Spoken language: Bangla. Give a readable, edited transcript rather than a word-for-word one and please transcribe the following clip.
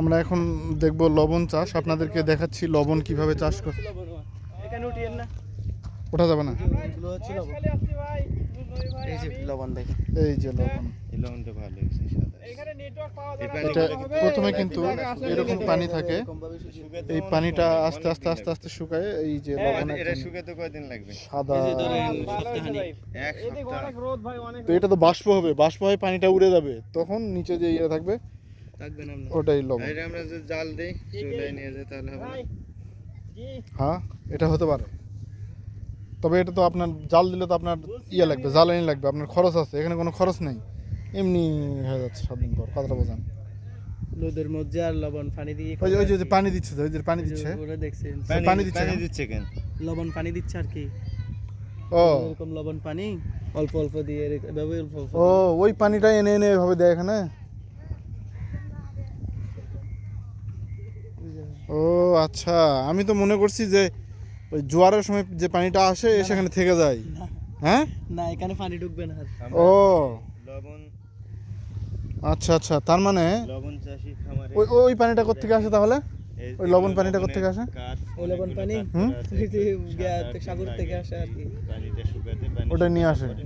আমরা এখন দেখব লবণ চাষ, আপনাদেরকে দেখাচ্ছি লবণ কিভাবে চাষ করে। এখানে উঠিয়েন না, ওঠা যাবে না। এগুলো হচ্ছে লবণ। এই যে লবণ দেখেন, এই যে লবণ, এই লবণটা ভালো হয়েছে সাদা। এটা প্রথমে কিন্তু এরকম পানি থাকে, এই পানিটা আস্তে আস্তে আস্তে আস্তে শুকায়। এই যে লবণ এটা শুকাতে কয়দিন লাগবে? সাদা। এই যে ধরেন সপ্তাহখানেক। এক সপ্তাহ। তো এটা তো বাষ্প হবে, বাষ্প হয়ে পানিটা উড়ে যাবে, তখন নিচে যে ইয়ে থাকবে থাকবে না আপনার। ওটাই লবণ। এটা আমরা যদি জাল দিই চুলায় নিয়ে যাই তাহলে হবে না? হ্যাঁ, এটা হতে পারে, তবে এটা তো আপনার জাল দিলে তো আপনার ইয়ে লাগবে, জ্বালানি লাগবে, আপনার খরচ আছে। এখানে কোনো খরচ নেই, এমনি হয়ে যাচ্ছে 7 দিন পর। কথাটা বোঝান। লোদের মধ্যে আর লবণ পানি দিয়ে ওই যে ওই যে পানি দিচ্ছে, ওই যে পানি দিচ্ছে, ওরা দেখছেন পানি দিচ্ছে পানি কেন? দিচ্ছে কেন? লবণ পানি দিচ্ছে আর কি। ও এরকম লবণ পানি অল্প অল্প দিয়ে এভাবে অল্প অল্প ও, ওই পানিটা এনে এনে এভাবে দেয় এখানে। ও আচ্ছা, আমি তো মনে করছি যে ওই জোয়ারের সময় যে পানিটা আসে সেখানে থেকে যায়। হ্যাঁ, না, এখানে পানি ঢুকবে না। ও লবণ আচ্ছা আচ্ছা, তার মানে লবণ চাষি খামারে ওই ওই পানিটা কোত্থেকে আসে তাহলে? এই ওই লবণ পানিটা কোত্থেকে আসে? কাঠ, ওই লবণ পানি হুম? ওই যে সাগর থেকে আসে আর কি। পানিটা শুকাতে পানি ওটা নিয়ে আসে। শুকাতে